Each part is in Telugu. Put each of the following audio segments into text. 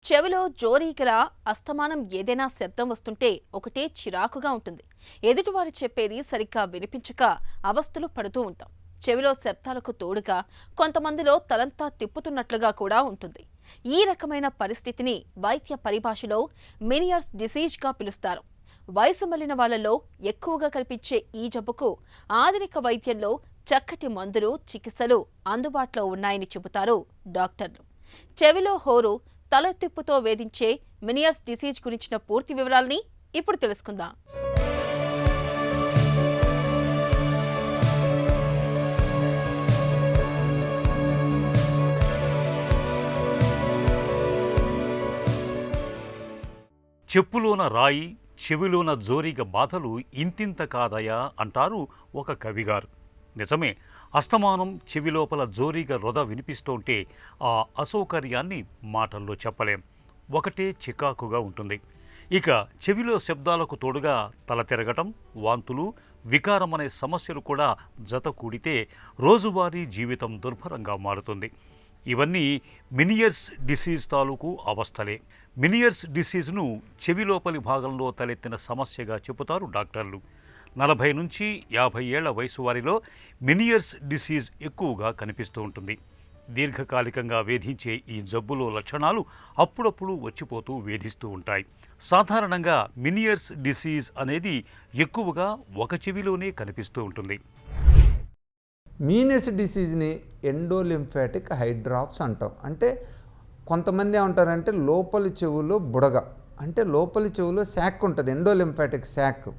చెవిలో జోరీగల అస్తమానం ఏదైనా శబ్దం వస్తుంటే ఒకటే చిరాకుగా ఉంటుంది. ఎదుటివారు చెప్పేది సరిగ్గా వినిపించక అవస్థలు పడుతూ ఉంటాం. చెవిలో శబ్దాలకు తోడుగా కొంతమందిలో తలంతా తిప్పుతున్నట్లుగా కూడా ఉంటుంది. ఈ రకమైన పరిస్థితిని వైద్య పరిభాషలో మినియర్స్ డిసీజ్గా పిలుస్తారు. వయసు మళ్లిన వాళ్లలో ఎక్కువగా కనిపించే ఈ జబ్బుకు ఆధునిక వైద్యంలో చక్కటి మందులు, చికిత్సలు అందుబాటులో ఉన్నాయని చెబుతారు డాక్టర్లు. చెవిలో హోరు, తలతిప్పుతో వేధించే మినియర్స్ డిసీజ్ గురించిన పూర్తి వివరాల్ని ఇప్పుడు తెలుసుకుందాం. చెప్పులోన రాయి, చెవిలోన జోరిగ బాధలు ఇంతింత కాదయా అంటారు ఒక కవిగారు. నిజమే, అస్తమానం చెవిలోపల జోరీగా రొద వినిపిస్తుంటే ఆ అసౌకర్యాన్ని మాటల్లో చెప్పలేం. ఒకటే చికాకుగా ఉంటుంది. ఇక చెవిలో శబ్దాలకు తోడుగా తల తిరగటం, వాంతులు, వికారం అనే సమస్యలు కూడా జత కూడితే రోజువారీ జీవితం దుర్భరంగా మారుతుంది. ఇవన్నీ మినియర్స్ డిసీజ్ తాలూకు అవస్థలే. మినియర్స్ డిసీజ్ను చెవిలోపలి భాగంలో తలెత్తిన సమస్యగా చెబుతారు డాక్టర్లు. 40 నుంచి 50 ఏళ్ల వయసు వారిలో మినియర్స్ డిసీజ్ ఎక్కువగా కనిపిస్తూ ఉంటుంది. దీర్ఘకాలికంగా వేధించే ఈ జబ్బులో లక్షణాలు అప్పుడప్పుడు వచ్చిపోతూ వేధిస్తూ ఉంటాయి. సాధారణంగా మినియర్స్ డిసీజ్ అనేది ఎక్కువగా ఒక చెవిలోనే కనిపిస్తూ ఉంటుంది. మీనియర్స్ డిసీజ్ని ఎండోలింఫాటిక్ హైడ్రాప్స్ అంటాం. అంటే కొంతమంది ఏమంటారంటే లోపలి చెవులో బుడగ, అంటే లోపలి చెవులో శాక్ ఉంటుంది, ఎండోలింఫాటిక్ శాక్.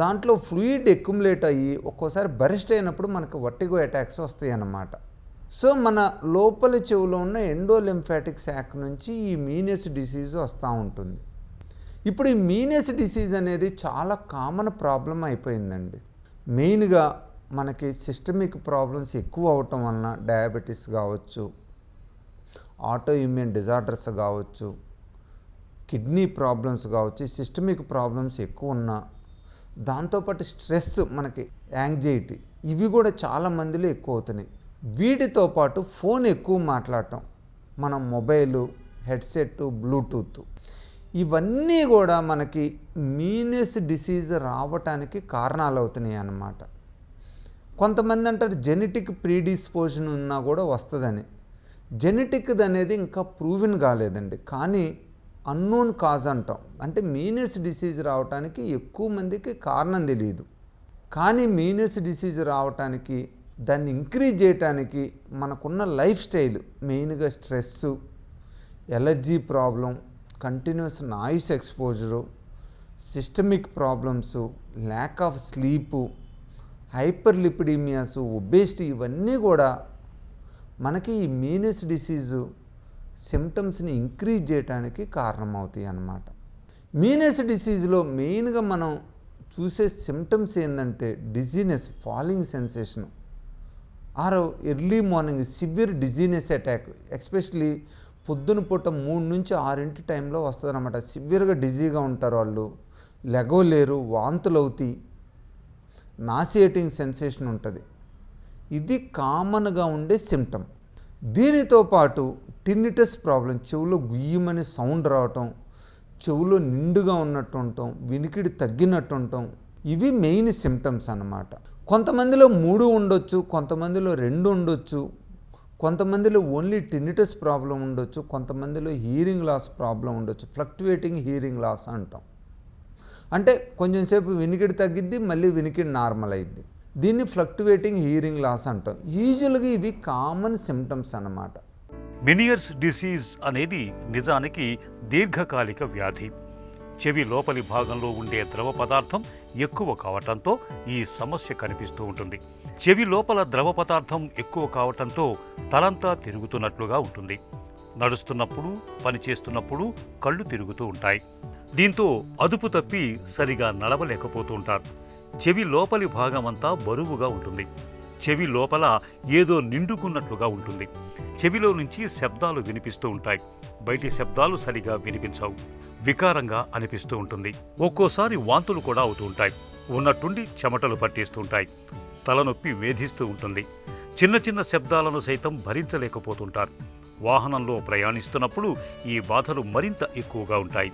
దాంట్లో ఫ్లూయిడ్ ఎక్యుములేట్ అయ్యి ఒక్కోసారి బరిస్ట్ అయినప్పుడు మనకు వర్టిగో అటాక్స్ వస్తాయి అన్నమాట. సో మన లోపలి చెవులో ఉన్న ఎండోలింఫాటిక్ శాక్ నుంచి ఈ మీనియర్స్ డిసీజ్ వస్తూ ఉంటుంది. ఇప్పుడు ఈ మీనియర్స్ డిసీజ్ అనేది చాలా కామన్ ప్రాబ్లం అయిపోయిందండి. మెయిన్గా మనకి సిస్టమిక్ ప్రాబ్లమ్స్ ఎక్కువ అవటం వలన డయాబెటీస్ కావచ్చు, ఆటో ఇమ్యూన్ డిజార్డర్స్ కావచ్చు, కిడ్నీ ప్రాబ్లమ్స్ కావచ్చు, సిస్టమిక్ ప్రాబ్లమ్స్ ఎక్కువ ఉన్నా, దాంతోపాటు స్ట్రెస్, మనకి యాంగ్జైటీ, ఇవి కూడా చాలా మందిలో ఎక్కువ అవుతున్నాయి. వీటితో పాటు ఫోన్ ఎక్కువ మాట్లాడటం, మన మొబైలు, హెడ్సెట్, బ్లూటూత్, ఇవన్నీ కూడా మనకి మీనియర్స్ డిసీజ్ రావటానికి కారణాలు అవుతున్నాయి అన్నమాట. కొంతమంది అంటారు జెనెటిక్ ప్రీడిస్పోజన్ ఉన్నా కూడా వస్తుందని. జెనెటిక్ది అనేది ఇంకా ప్రూవెన్ కాలేదండి, కానీ అన్నోన్ కాజ్ అంటాం. అంటే మీనియర్స్ డిసీజ్ రావడానికి ఎక్కువ మందికి కారణం తెలియదు, కానీ మీనియర్స్ డిసీజ్ రావడానికి, దాన్ని ఇంక్రీజ్ చేయడానికి మనకున్న లైఫ్ స్టైల్, మెయిన్గా stress, allergy problem, continuous noise exposure, systemic problems, lack of sleep, hyper lipidaemias, obesity, ఇవన్నీ కూడా మనకి ఈ మీనియర్స్ డిసీజు సిమ్టమ్స్ని ఇంక్రీజ్ చేయడానికి కారణమవుతాయి అన్నమాట. మీనియర్స్ డిసీజ్లో మెయిన్గా మనం చూసే సిమ్టమ్స్ ఏంటంటే dizziness, falling sensation, or early morning severe dizziness attack, especially పొద్దున పూట 3 నుంచి 6 టైంలో వస్తుంది అన్నమాట. సివియర్గా డిజీగా ఉంటారు వాళ్ళు, లెగవలేరు, వాంతులు అవుతాయి, నాసియేటింగ్ సెన్సేషన్ ఉంటుంది. ఇది కామన్గా ఉండే సిమ్టమ్. దీనితో పాటు టిన్నిటస్ ప్రాబ్లం, చెవులో గుయ్యమని సౌండ్ రావటం, చెవులో నిండుగా ఉన్నట్టు ఉండటం, వినికిడి తగ్గినట్టు ఉండటం, ఇవి మెయిన్ సిమ్టమ్స్ అన్నమాట. కొంతమందిలో 3 ఉండొచ్చు, కొంతమందిలో 2 ఉండొచ్చు, కొంతమందిలో ఓన్లీ టిన్నిటస్ ప్రాబ్లం ఉండొచ్చు, కొంతమందిలో హీరింగ్ లాస్ ప్రాబ్లం ఉండొచ్చు. ఫ్లక్చువేటింగ్ హీరింగ్ లాస్ అంటాం. అంటే కొంచెం సేపు వినికిడి తగ్గిద్ది, మళ్ళీ వినికిడి నార్మల్ అయ్యిద్ది. దీన్ని ఫ్లక్చువేటింగ్ హీరింగ్ లాస్ అంటాం. యూజువల్గా ఇవి కామన్ సిమ్టమ్స్ అన్నమాట. మినియర్స్ డిసీజ్ అనేది నిజానికి దీర్ఘకాలిక వ్యాధి. చెవి లోపలి భాగంలో ఉండే ద్రవ పదార్థం ఎక్కువ కావటంతో ఈ సమస్య కనిపిస్తూ ఉంటుంది. చెవి లోపల ద్రవ పదార్థం ఎక్కువ కావటంతో తలంతా తిరుగుతున్నట్లుగా ఉంటుంది. నడుస్తున్నప్పుడు, పనిచేస్తున్నప్పుడు కళ్ళు తిరుగుతూ ఉంటాయి. దీంతో అదుపు తప్పి సరిగా నడవలేకపోతూ ఉంటారు. చెవి లోపలి భాగమంతా బరువుగా ఉంటుంది. చెవి లోపల ఏదో నిండుకున్నట్లుగా ఉంటుంది. చెవిలో నుంచి శబ్దాలు వినిపిస్తూ ఉంటాయి. బయటి శబ్దాలు సరిగా వినిపించవు. వికారంగా అనిపిస్తూ ఉంటుంది. ఒక్కోసారి వాంతులు కూడా అవుతూ ఉంటాయి. ఉన్నట్టుండి చెమటలు పట్టేస్తుంటాయి. తలనొప్పి వేధిస్తూ ఉంటుంది. చిన్న చిన్న శబ్దాలను సైతం భరించలేకపోతుంటారు. వాహనంలో ప్రయాణిస్తున్నప్పుడు ఈ బాధలు మరింత ఎక్కువగా ఉంటాయి.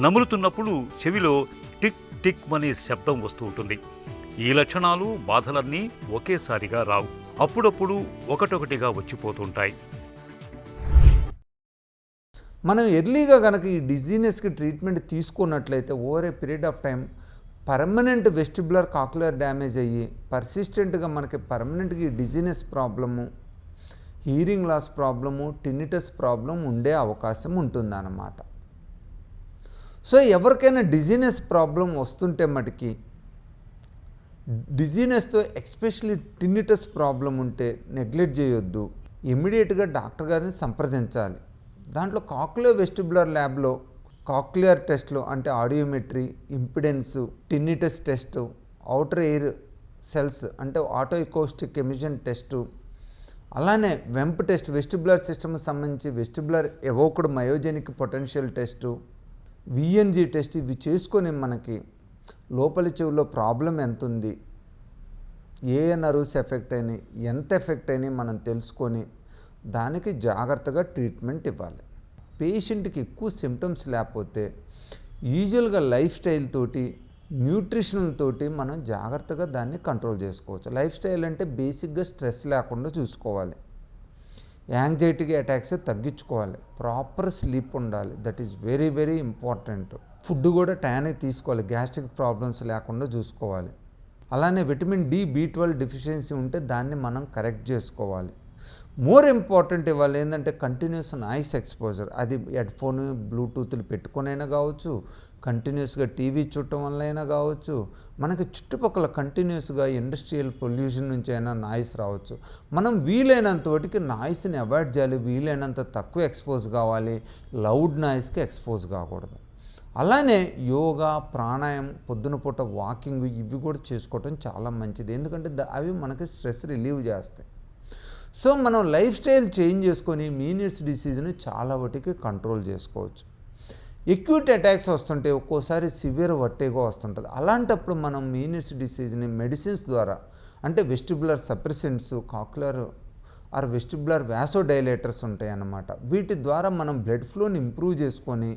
నములుతున్నప్పుడు చెవిలో టిక్ టిక్ అనే శబ్దం వస్తూ ఉంటుంది. ఈ లక్షణాలు, బాధలన్నీ ఒకేసారిగా రావు, అప్పుడప్పుడు ఒకటొకటిగా వచ్చిపోతుంటాయి. మనం ఎర్లీగా కనుక ఈ డిజీనెస్కి ట్రీట్మెంట్ తీసుకున్నట్లయితే over a period of time permanent vestibular cochlear damage అయ్యి పర్సిస్టెంట్గా మనకి పర్మనెంట్గా ఈ dizziness problem, hearing loss problem, tinnitus problem ఉండే అవకాశం ఉంటుందన్నమాట. సో ఎవరికైనా డిజీనెస్ ప్రాబ్లం వస్తుంటే మటుకి డిజీనెస్తో ఎస్పెషలీ టినిటస్ ప్రాబ్లం ఉంటే నెగ్లెక్ట్ చేయొద్దు, ఇమ్మీడియట్గా డాక్టర్ గారిని సంప్రదించాలి. దాంట్లో కాక్యులర్ వెస్టిబులర్ ల్యాబ్లో కాక్లియర్ టెస్ట్లు అంటే audiometry, impedance, tinnitus test, outer hair cells అంటే ఆటో ఎకోస్టిక్ ఎమిషన్ టెస్టు, అలానే వెంప్ టెస్ట్, వెస్టిబులర్ సిస్టమ్కి సంబంధించి vestibular evoked myogenic potential test, VNG test, ఇవి చేసుకొని మనకి లోపలి చెవులో ప్రాబ్లం ఎంత ఉంది, ఏ నర్వ్స్ ఎఫెక్ట్ అయినాయి, ఎంత ఎఫెక్ట్ అయినాయి మనం తెలుసుకొని దానికి జాగ్రత్తగా ట్రీట్మెంట్ ఇవ్వాలి. పేషెంట్కి ఎక్కువ సిమ్టమ్స్ లేకపోతే యూజువల్గా లైఫ్ స్టైల్ తోటి, న్యూట్రిషన్ తోటి మనం జాగ్రత్తగా దాన్ని కంట్రోల్ చేసుకోవచ్చు. లైఫ్ స్టైల్ అంటే బేసిక్గా స్ట్రెస్ లేకుండా చూసుకోవాలి, యాంగ్జైటీకి అటాక్స్ తగ్గించుకోవాలి, ప్రాపర్ స్లీప్ ఉండాలి, that is very very important. Food కూడా టైంకి తీసుకోవాలి, గ్యాస్ట్రిక్ ప్రాబ్లమ్స్ లేకుండా చూసుకోవాలి. అలానే విటమిన్ డి, B12 డెఫిషియన్సీ ఉంటే దాన్ని మనం కరెక్ట్ చేసుకోవాలి. మోర్ ఇంపార్టెంట్ ఇవాళ ఏంటంటే కంటిన్యూస్ నాయిస్ ఎక్స్పోజర్, అది హెడ్ఫోన్, బ్లూటూత్లు పెట్టుకునైనా కావచ్చు, కంటిన్యూస్గా టీవీ చూడటం వల్ల అయినా కావచ్చు, మనకి చుట్టుపక్కల కంటిన్యూస్గా ఇండస్ట్రియల్ పొల్యూషన్ నుంచి అయినా నాయిస్ రావచ్చు. మనం వీలైనంత వాటికి నాయిస్ని అవాయిడ్ చేయాలి, వీలైనంత తక్కువ ఎక్స్పోజ్ కావాలి, లౌడ్ నాయిస్కి ఎక్స్పోజ్ కాకూడదు. అలానే యోగా, ప్రాణాయామం, పొద్దున పూట వాకింగ్, ఇవి కూడా చేసుకోవటం చాలా మంచిది, ఎందుకంటే అవి మనకి స్ట్రెస్ రిలీవ్ చేస్తాయి. సో మనం లైఫ్ స్టైల్ చేంజ్ చేసుకొని మీనియస్ డిసీజ్ని చాలా వాటికి కంట్రోల్ చేసుకోవచ్చు. ఎక్యూట్ అటాక్స్ వస్తుంటే ఒక్కోసారి సివియర్ వర్టిగో వస్తుంటుంది. అలాంటప్పుడు మనం మీనియస్ డిసీజ్ని మెడిసిన్స్ ద్వారా, అంటే vestibular suppressants, cochlear are vestibular వ్యాసోడైలేటర్స్ ఉంటాయి అన్నమాట. వీటి ద్వారా మనం బ్లడ్ ఫ్లోని ఇంప్రూవ్ చేసుకొని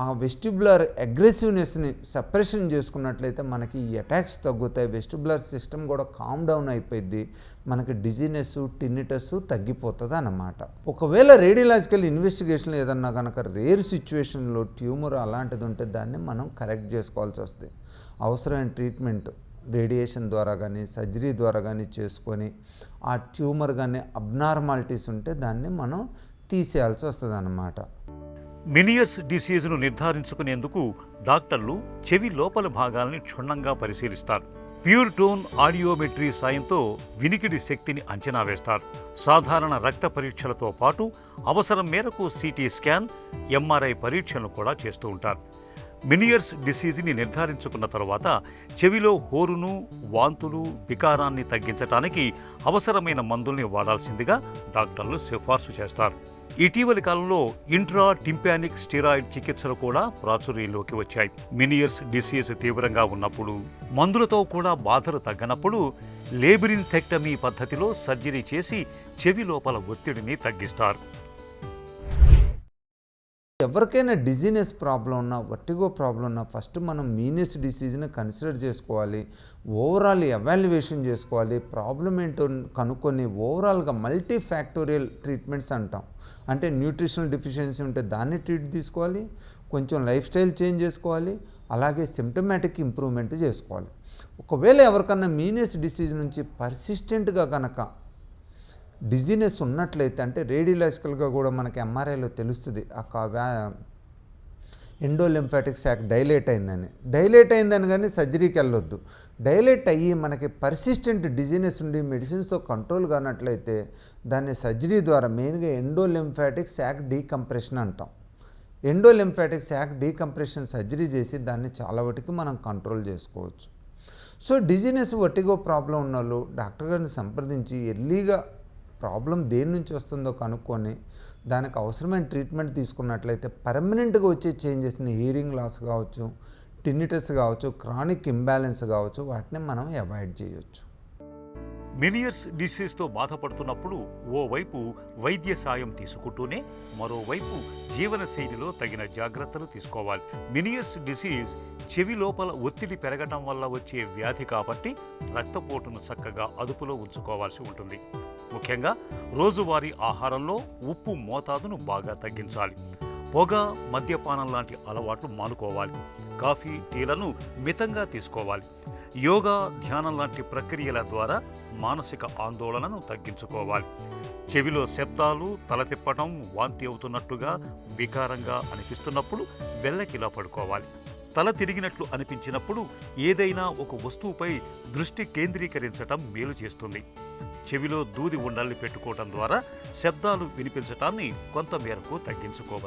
ఆ వెస్టిబులర్ అగ్రెసివ్నెస్ని సప్రెషన్ చేసుకున్నట్లయితే మనకి ఈ అటాక్స్ తగ్గుతాయి, వెస్టిబులర్ సిస్టమ్ కూడా కామ్ డౌన్ అయిపోయింది, మనకి డిజీనెస్, టినిటస్ తగ్గిపోతుంది అన్నమాట. ఒకవేళ రేడియలాజికల్ ఇన్వెస్టిగేషన్లో ఏదన్నా కనుక రేర్ సిచ్యువేషన్లో ట్యూమర్ అలాంటిది ఉంటే దాన్ని మనం కరెక్ట్ చేసుకోవాల్సి వస్తుంది. అవసరమైన ట్రీట్మెంట్ రేడియేషన్ ద్వారా కానీ సర్జరీ ద్వారా కానీ చేసుకొని ఆ ట్యూమర్ కానీ అబ్నార్మాలిటీస్ ఉంటే దాన్ని మనం తీసేయాల్సి వస్తుంది అన్నమాట. మినియర్స్ డిసీజ్ను నిర్ధారించుకునేందుకు డాక్టర్లు చెవి లోపల భాగాల్ని క్షుణ్ణంగా పరిశీలిస్తారు. ప్యూర్ టోన్ ఆడియోమెట్రీ సాయంతో వినికిడి శక్తిని అంచనా వేస్తారు. సాధారణ రక్త పరీక్షలతో పాటు అవసరం మేరకు సిటీ స్కాన్, ఎంఆర్ఐ పరీక్షలను కూడా చేస్తూ ఉంటారు. మినియర్స్ డిసీజ్ని నిర్ధారించుకున్న తరువాత చెవిలో హోరును, వాంతులు, వికారాన్ని తగ్గించడానికి అవసరమైన మందుల్ని వాడాల్సిందిగా డాక్టర్లు సిఫార్సు చేస్తారు. ఇటీవలి కాలంలో ఇంట్రా టింపానిక్ స్టెరాయిడ్ చికిత్సలు కూడా ప్రాచుర్యంలోకి వచ్చాయి. మినియర్స్ డిసీజ్ తీవ్రంగా ఉన్నప్పుడు, మందులతో కూడా బాధలు తగ్గనప్పుడు లేబిరింథెక్టమీ పద్ధతిలో సర్జరీ చేసి చెవి లోపల ఒత్తిడిని తగ్గిస్తారు. ఎవరికైనా డిజీనెస్ ప్రాబ్లం ఉన్నా, వర్టిగో ప్రాబ్లం ఉన్నా ఫస్ట్ మనం మీనియస్ డిసీజ్ని కన్సిడర్ చేసుకోవాలి, ఓవరాల్ ఎవాల్యుయేషన్ చేసుకోవాలి, ప్రాబ్లం ఏంటో కనుక్కొని ఓవరాల్గా మల్టీ ఫ్యాక్టోరియల్ ట్రీట్మెంట్స్ అంటాం. అంటే న్యూట్రిషనల్ డెఫిషియన్సీ ఉంటే దాన్ని ట్రీట్ తీసుకోవాలి, కొంచెం లైఫ్ స్టైల్ చేంజ్ చేసుకోవాలి, అలాగే సిమ్టమాటిక్ ఇంప్రూవ్మెంట్ చేసుకోవాలి. ఒకవేళ ఎవరికన్నా మీనియస్ డిసీజ్ నుంచి పర్సిస్టెంట్గా కనుక డిజీనెస్ ఉన్నట్లయితే, అంటే రేడియలాజికల్గా కూడా మనకి ఎంఆర్ఐలో తెలుస్తుంది ఎండోలింఫాటిక్ శాక్ డైలేట్ అయిందని కానీ సర్జరీకి వెళ్ళొద్దు. డైలేట్ అయ్యి మనకి పర్సిస్టెంట్ డిజీనెస్ ఉండి మెడిసిన్స్తో కంట్రోల్ కానట్లయితే దాన్ని సర్జరీ ద్వారా మెయిన్గా ఎండోలింఫాటిక్ శాక్ డీకంప్రెషన్ అంటాం. ఎండోలింఫాటిక్ శాక్ డీకంప్రెషన్ సర్జరీ చేసి దాన్ని చాలా వాటికి మనం కంట్రోల్ చేసుకోవచ్చు. సో డిజీనెస్, వర్టిగో ప్రాబ్లం ఉన్న వాళ్ళు డాక్టర్ గారిని సంప్రదించి ఎర్లీగా ప్రాబ్లం దేని నుంచి వస్తుందో కనుక్కొని దానికి అవసరమైన ట్రీట్మెంట్ తీసుకున్నట్లయితే పర్మనెంట్గా వచ్చే చేంజెస్ని, హియరింగ్ లాస్ కావచ్చు, టినిటస్ కావచ్చు, క్రానిక్ ఇంబ్యాలెన్స్ కావచ్చు, వాటిని మనం అవాయిడ్ చేయవచ్చు. మెనియర్స్ డిసీజ్తో బాధపడుతున్నప్పుడు ఓవైపు వైద్య సాయం తీసుకుంటూనే మరోవైపు జీవనశైలిలో తగిన జాగ్రత్తలు తీసుకోవాలి. మెనియర్స్ డిసీజ్ చెవి లోపల ఒత్తిడి పెరగటం వల్ల వచ్చే వ్యాధి కాబట్టి రక్తపోటును చక్కగా అదుపులో ఉంచుకోవాల్సి ఉంటుంది. ముఖ్యంగా రోజువారీ ఆహారంలో ఉప్పు మోతాదును బాగా తగ్గించాలి. పొగ, మద్యపానం లాంటి అలవాట్లు మానుకోవాలి. కాఫీ, టీలను మితంగా తీసుకోవాలి. యోగా, ధ్యానం లాంటి ప్రక్రియల ద్వారా మానసిక ఆందోళనను తగ్గించుకోవాలి. చెవిలో శబ్దాలు, తల తిప్పటం, వాంతి అవుతున్నట్టుగా వికారంగా అనిపిస్తున్నప్పుడు వెల్లకిలా పడుకోవాలి. తల తిరిగినట్లు అనిపించినప్పుడు ఏదైనా ఒక వస్తువుపై దృష్టి కేంద్రీకరించటం మేలు చేస్తుంది. చెవిలో దూది ఉండల్ని పెట్టుకోవటం ద్వారా శబ్దాలు వినిపించటాన్ని కొంతమేరకు తగ్గించుకోవచ్చు.